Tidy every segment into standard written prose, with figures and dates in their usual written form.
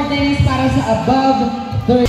for tennis para sa above 30.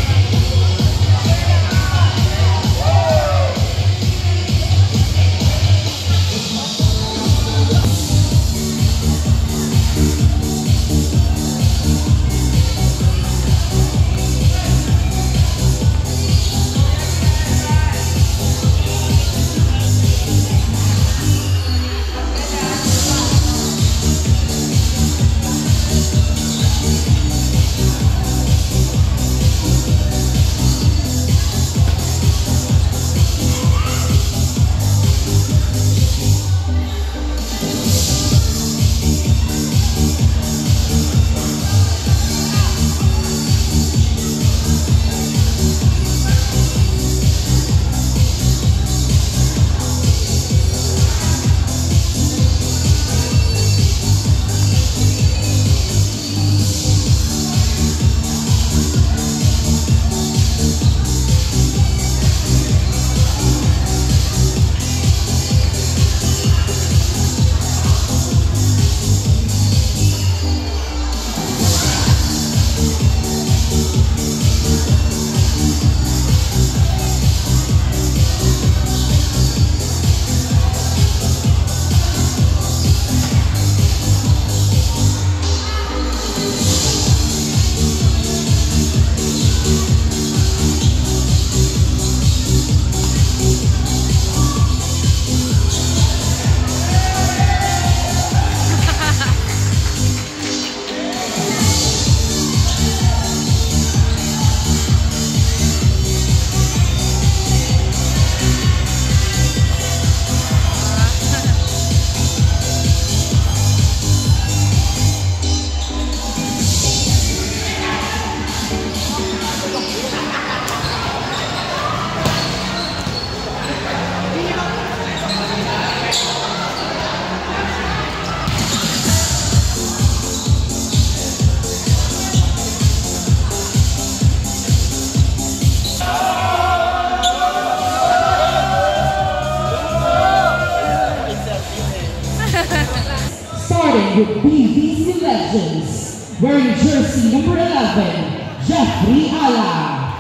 Starting with BVC Legends, wearing jersey number 11, Jeffrey Ala.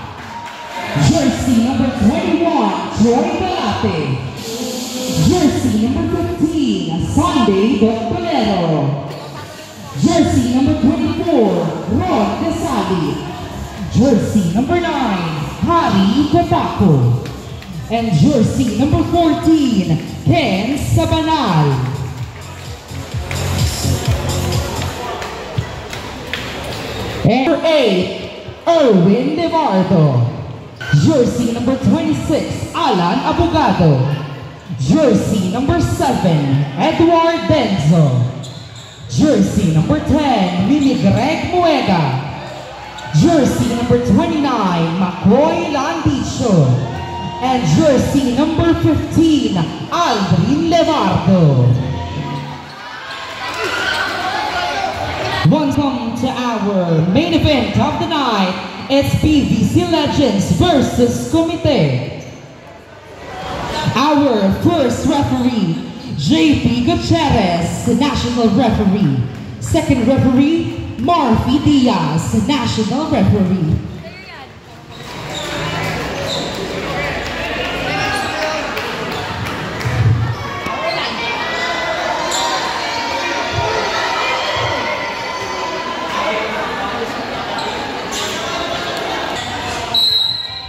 Jersey number 21, Troy Balate. Jersey number 15, Sunday Doctorero. Jersey number 24, Ron Casali. Jersey number 9, Harry Cotaco. And jersey number 14, Ken Sabanal. And number 8, Erwin Nevardo. Jersey number 26, Alan Abogado. Jersey number 7, Edward Denzo. Jersey number 10, Mini Greg Muega. Jersey number 29, McCoy Landicho. And jersey number 15, Aldrin Levardo. Welcome to our main event of the night. It's BVC Legends versus Comite. Our first referee, JP Gutierrez, national referee. Second referee, Marfi Diaz, national referee.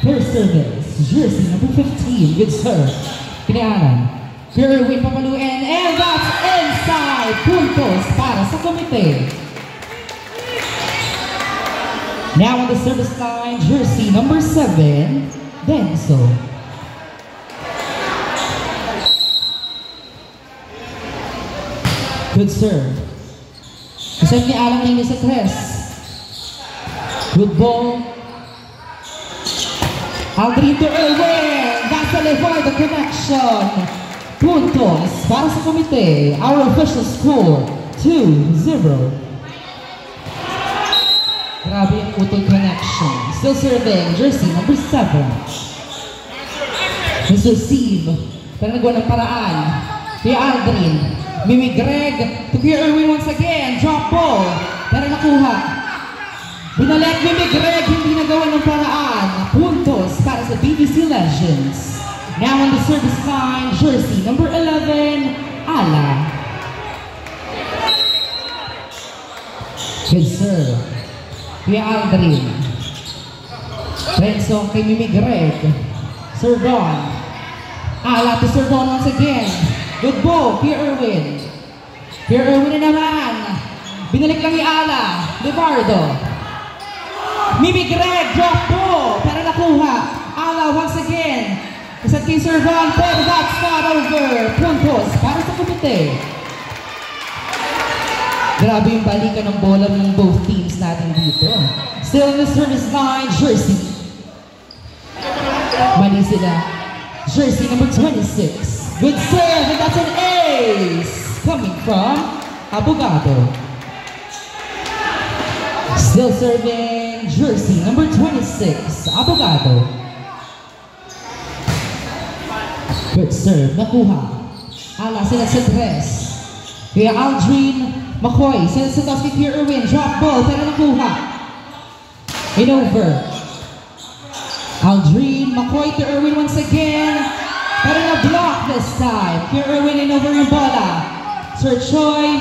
First service, jersey number 15, good serve. Pinaanan. Erwin Papaluin, and that's inside. Puntos para sa Comite. Now on the service line, jersey number 7, Denso. Good serve. Kasama ni Alang Nini sa 3. Good ball. Aldrin to Erwin. That's a Levardo connection. Puntos para sa Comite. Our official score, 2-0. Grabe yung utol connection. Still serving, jersey number 7. Mr. Steve, pero nagawa ng paraan. Kuya Aldrin. Mimi Greg to Kuya Erwin once again. Drop ball. Pero nakuha. Binalik ni Greg, hindi nagawa ng paraan. Puntos para sa BBC Legends. Now on the service line, jersey number 11, Ala. Good serve. Kuya Aldrin. Renzo kay Mimi Greg. Serve on. Ala to serve on once again. Good ball, Pierre Irwin. Pierre Irwin na naman. Binalik lang ni Ala. Levardo. Mimi Greg, drop ball. Pero nakuha. Ala once again. Isang kay serve on, pero that's not over. Puntos para sa komite. Grabe yung balikan ng bola ng both teams natin dito. Still in the service line, jersey. Mali sila. Jersey number 26. Good serve, and that's an ace. Coming from Abogado. Still serving, jersey number 26, Abogado. Good serve, nakuha. Ala sila sa tres. Kaya Aldrin McCoy, sila sa taas kay Pierre Irwin. Drop ball, pero nakuha. In over. Aldrin McCoy to Irwin once again. Pero na-block this time. Pierre Irwin in over yung bola. Sir Choi.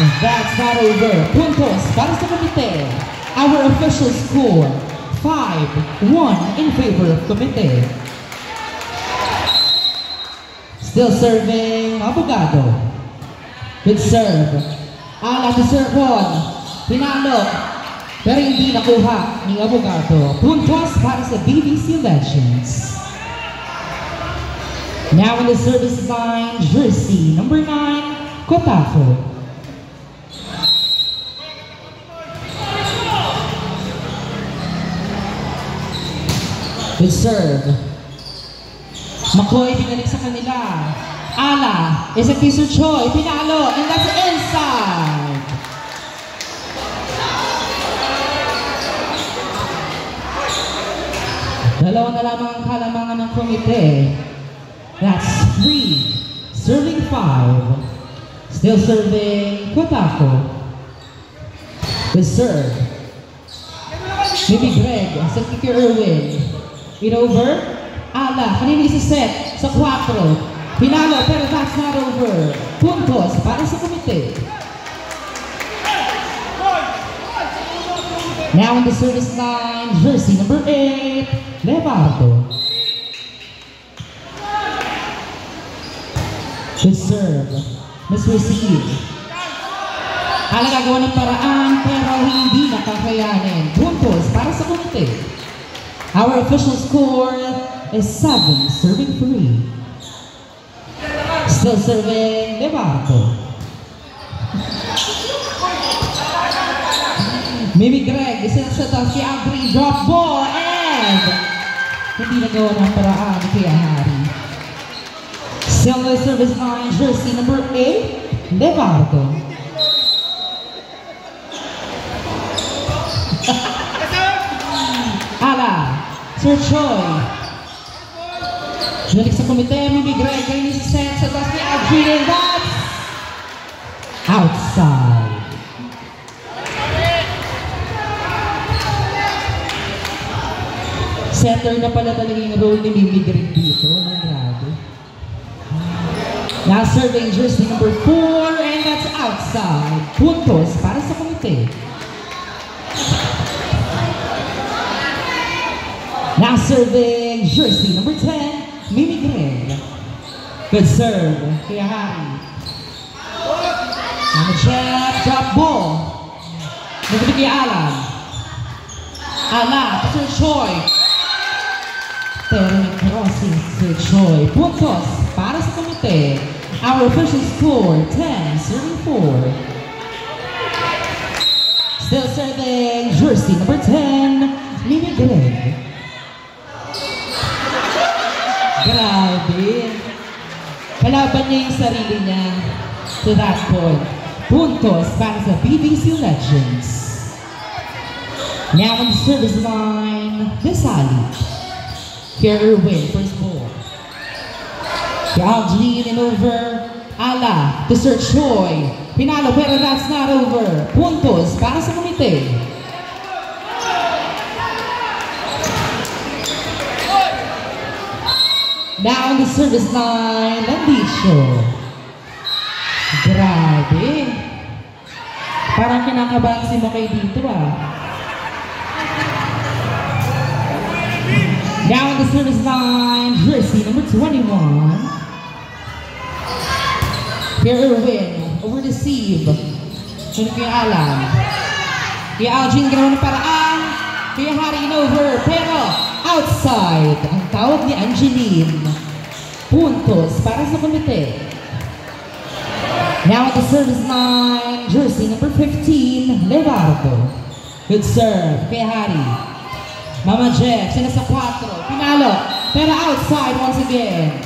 And that's not over. Puntos para sa komite. Our official score, 5-1 in favor of komite. Still serving Abogado. Good serve. Ala to serve on. Pinalo. Pero hindi nakuha ni Abogado. Puntos para sa BBC Legends. Now in the service line, jersey number 9, Kotaku. Good serve. McCoy binalik sa kanila. Ala, isang Sir Choi, pinalo, and that's inside. Dalawa na lamang ang kalamangan ng komite. That's 3, serving 5. Still serving Kotaku. Good serve. Maybe Greg, sa Pierre Irwin. In over. Ala, kanina isa set sa 4. Pinalo, pero that's not over. Puntos para sa komite. Now in the service line, jersey number 8, Levardo. Good serve. Misreceive. Ala gagawa ng paraan, pero hindi nakakayanin. Puntos para sa komite. Our official score is 7, serving 3. Still serving Levardo. Mimi Greg, isa sa taas si Aldrin, drop ball, and hindi nagawa ng paraan kay Hari. Still the service line, jersey number 8, Levardo. Ala, Sir Choi. Balik sa komite, Mimi Greg, kayo sa set sa taas ni Aldrin, and that's outside. Setter na pala talaga yung role ni Mimi Greg dito. Grabe. Now serving jersey number 4, and that's outside. Puntos para sa komite. Now serving jersey number 10, Mimi Greg. Good serve. Kaya Hari. On the check, drop ball. Nagabit kay Alan. Ala, Sir Choi. Pero nag-crossing Sir Choi. Puntos para sa komite. Our official score, 10, serving 4. Still serving jersey number 10, Mimi Greg. Grabe. Kalaban niya yung sarili niya to that point. Puntos para sa BBC Legends. Now on the service line, Desali. Pierre Irwin, first ball. Aldrin in over. Ala to Sir Choi. Pinalo pero that's not over. Puntos para sa komite. Now on the service line, Landicio. Grabe. Parang kinakabahan si Makay dito Now on the service line, jersey number 21. Pierre Irwin, over receive. Kaya kaya Alan. Kaya Algin ginawa ng paraan. Kaya Harin over, pero outside. Ang tawag ni Angeline. Puntos para sa komite. Now at the service line, jersey number 15, Levardo. Good serve, kay Hari. Mama Jeff, sila sa 4. Pinalo, pero outside once again.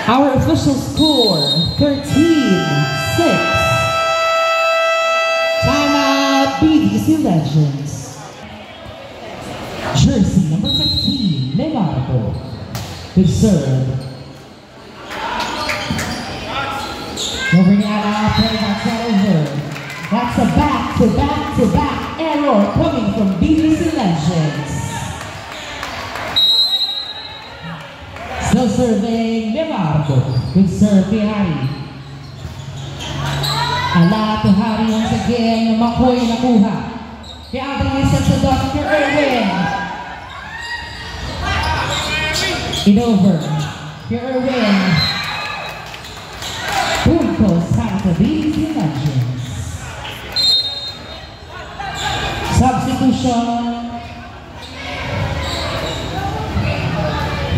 Our official score, 13-6. Timeout, BDC Legends. Jersey number 15, Levardo. Good serve. Moving out, but that's not over. That's a back-to-back-to-back error coming from BDC Legends. Still serving Levardo. Good serve kay Hari. Ala to Hari once again. Makoy nakuha. Kaya Adrian set sa Dr. Irwin. In over. Kay Irwin. Puntos para sa BDC Legends. Substitution.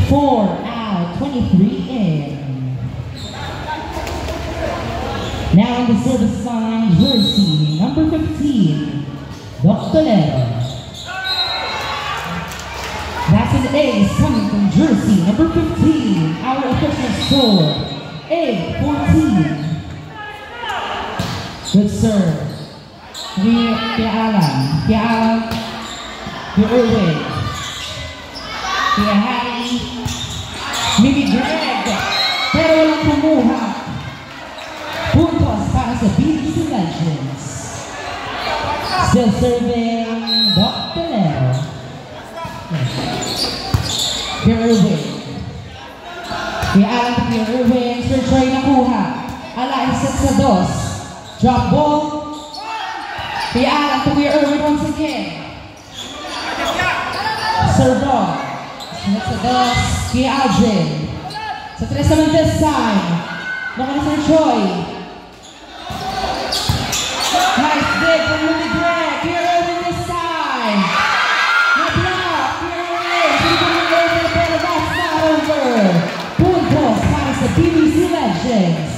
4 out, 23 in. Now on the service line, jersey number 15, Doctolero. That's an ace coming from jersey number 15. Our official score, 8-14. Good serve. Kaya Alan. Kaya Irwin. Kaya Harry. Mimi Greg. Pero walang kumuha. Puntos para sa BDC Legends. Still serving Doctolero. Kaya Irwin. Kaya Alan to Kaya Irwin. Sir Troy nakuha. Ala set sa 2. Drop ball. Kaya Alan to Kaya Irwin once again. Sir Dog. Sunod sa 2. Kaya Aldrin. Sa 3 naman this time. Baka na Sir Troy. Nice dig from Rudy Greg. Kaya Irwin this time. Na-block. Kaya Irwin. Sige na over pero that's not over. Puntos para sa BDC Legends.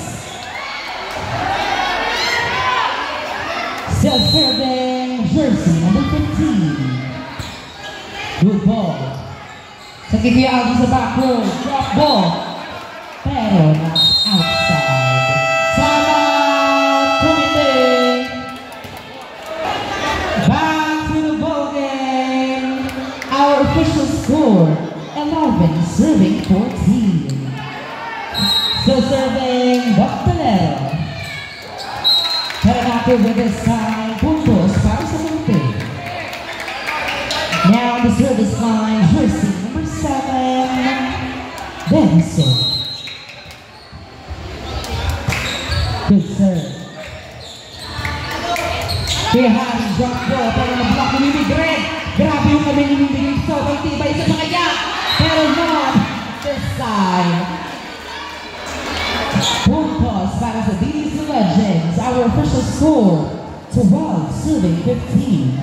Still serving jersey number 15. Good ball. Sa kikaya Alvin sa back row. Drop ball. Pero that's outside. Timeout, committee. Back to the ball game. Our official score, 11 serving 14. Still serving Doctolero. Pero after with this time, puntos para sa komite. Now on the service line, jersey number 7, Benson. Good serve. Kaya Harry, drop ball, pero na-block ni Mimi Greg. Grabe yung kami ni Mimi Greg. Sobrang tibay sa kanya. Pero not this time. Puntos para sa BDC Legends. Our official score, 12 serving 15.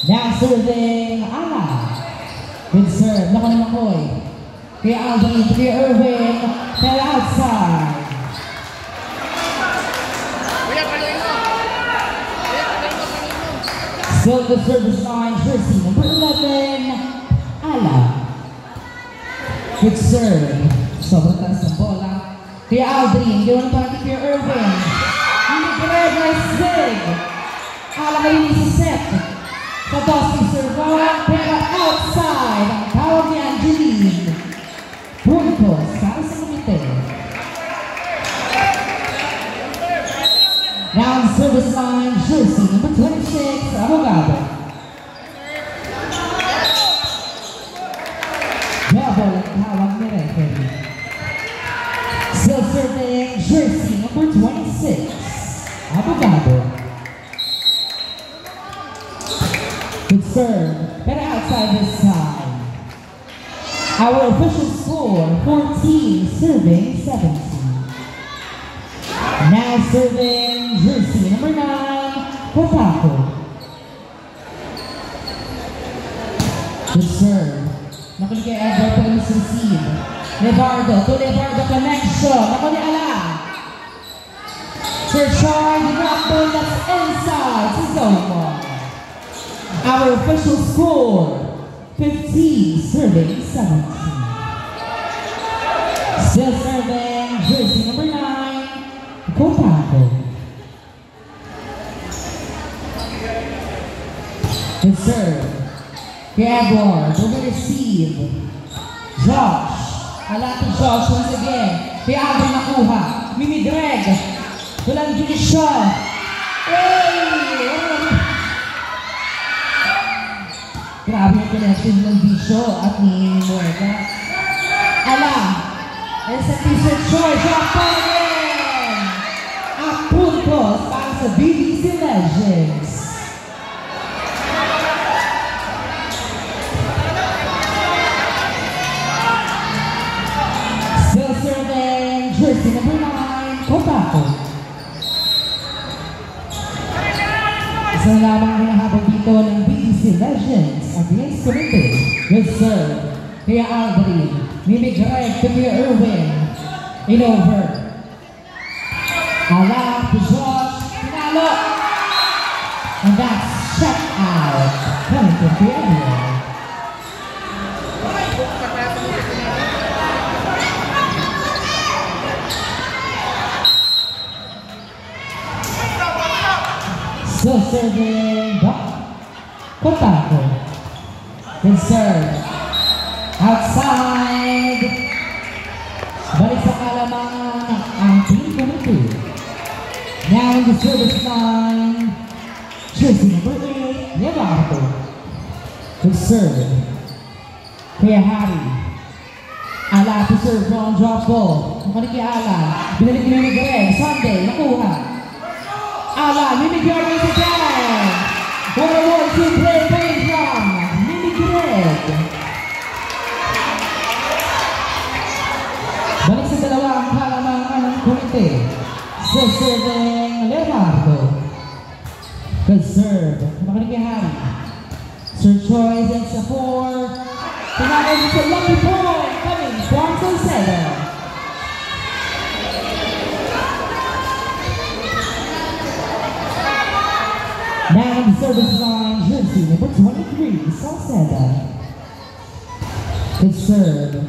Now serving Ala. Good serve. Naku ni Makoy. Kaya Aldrin, kaya Irwin. Pero outside. Still the service line, jersey number 11, Ala. Good serve. Sobrang taas ng bola. Kaya Aldrin, gawin para kay Irwin. Hindi Greg, nice dig. Ala kayo ni si Seth. Sa Dusty Servan, pero outside. Ang tawag ni Angeline. Puntos para sa komite. serve, but outside this time. Our official score, 14 serving 17. Now serving jersey number 9, Kotako. Good serve. Nakuha kay Edward para misreceive. Levardo to Levardo connection. Nakuha ni Ala. Sir Char, the drop ball that's inside to zone 1. Our official score, 15 serving 17. Still serving jersey number 9, Kotako. Good serve. Kay Edward, over receive. Josh. Ala to Josh once again. Kay Abel nakuha. Mimi Greg. Walang Judicial. Grabe yung connection ng Bisho at ni Muerta. Ala. And sa T-shirt short. Drop ball again. At puntos para sa BBC Legends. Still serving jersey number 9, Kotako. Isa lamang hinahabang dito ng BBC Legends against Committee. Good serve. Kaya Aldrin. Mimi Greg to Kuya Irwin. In over. Ala to Josh. Pinalo. And that's shut out. Coming to Kuya Irwin. Still serving Kotako. Good serve. Outside. Balik sa kalamangan ang team committee. Now in the service line, jersey number 8, Levardo. Good serve. Kaya Harry. Ala to serve on drop ball. Nakuha kay Ala. Binalik ni Greg. Sunday. Nakuha. Ala, Mimi Greg is again. 1-1-2 play came from Mimi Greg. Balik sa dalawang halaman ng komite. Still serving Levardo. Good serve. Nakuha kay Harry. Sir Choi is sa 4. Tinawag sa lucky point coming from Salcedo. Now in the service line, jersey number 23, Salcedo. Good serve.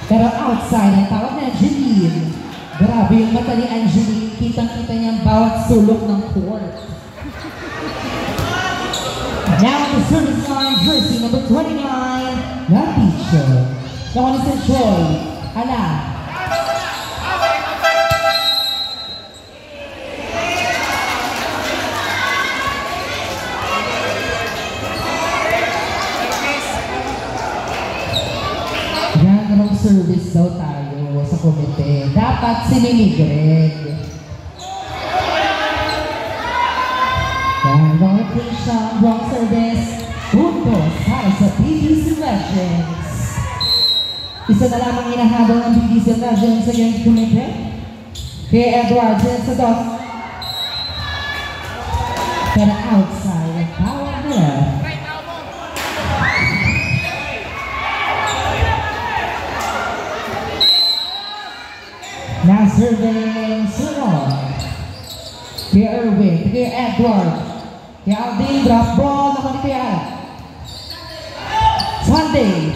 Pero outside ang tawag na Angeline. Grabe yung mata ni Angeline. Kitang-kita niya ang bawat sulok ng court. Now in the service line, jersey number 29, Napicho. Nakuha ni Sir Troy. Ala. Service daw tayo sa komite. Dapat si Mimi Greg. Yan, wrong location, wrong service. Puntos para sa BBC Legends. Isa na lamang hinahabol ng BBC Legends sa iyong komite. Kay Edward sa dot. Pero outside, ang power nila. Now serving Sunon. Kay Irwin, kay Edward. Kay Aldin, drop ball, nakuha kay Sunday.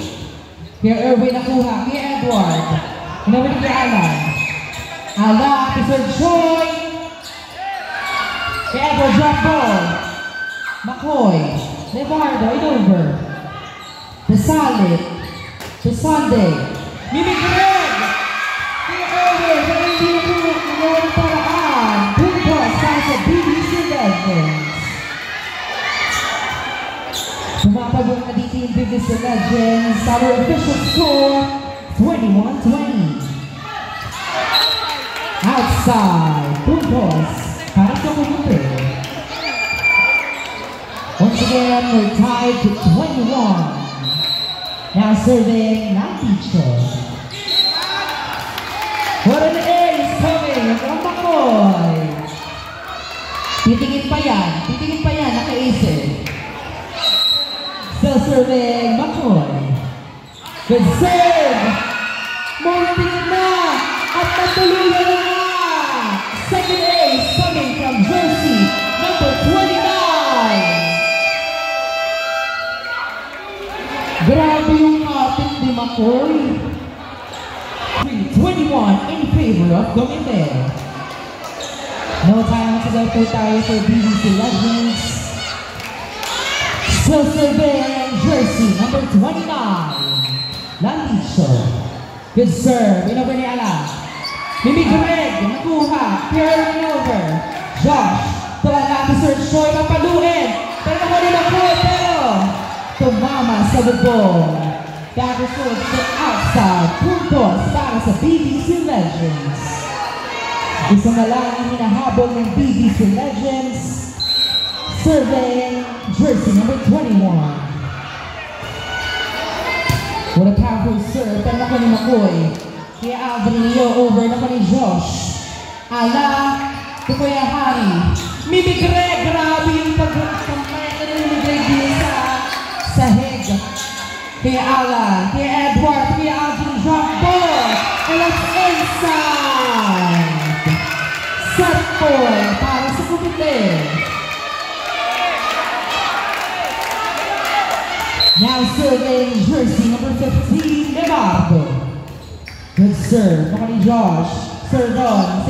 Kay Irwin nakuha, kay Edward. Nakuha kay Alan. Ala, kay Sir Joy. Kay Edward, drop ball. McCoy. Levardo, in over. The Solid. The Sunday. Mimi Greg. BBC Legends. Pumapagod na dito yung BBC Legends. Our official score, 21-20. Outside, puntos para sa komite. Once again, we're tied to 21. Now serving Naticho. What an ace coming from Makoy. Titingin pa yan, naka-ace eh. Still serving Makoy. Good serve! Muntik na! At natuluyan na! Second ace coming from jersey number 29. Grabe yung kapit ni Makoy. 21 in favor of Gomite. No time to go po tayo for BDC Legends. Still serving jersey number 29. Landicho. Good serve. Inover ni Ala. Mimi Greg. Nakuha. Pierre over. Josh. Tuwa natin Sir Choi. Mapaluin. Pero nakuha ni Makoy. Pero tumama sa bubong. Daggerfoot to outside. Puntos para sa BDC Legends. Isa na lang ang hinahabol ng BDC Legends. Serving jersey number 21. What a powerful serve. Pero nakuha ni Makoy. Kaya Alvin Leo over nakuha ni Josh. Ala. Ito Kuya Harry. Mimi Greg. Grabe yung pag-kampay na ni Greg din sa sahig. Kaya Alan, kaya Edward, kaya Alvin drop ball. And that's inside. Set point para sa Gomite. Now serving jersey number 15, Leonardo. Good serve. Nakuha ni Josh. Serve on.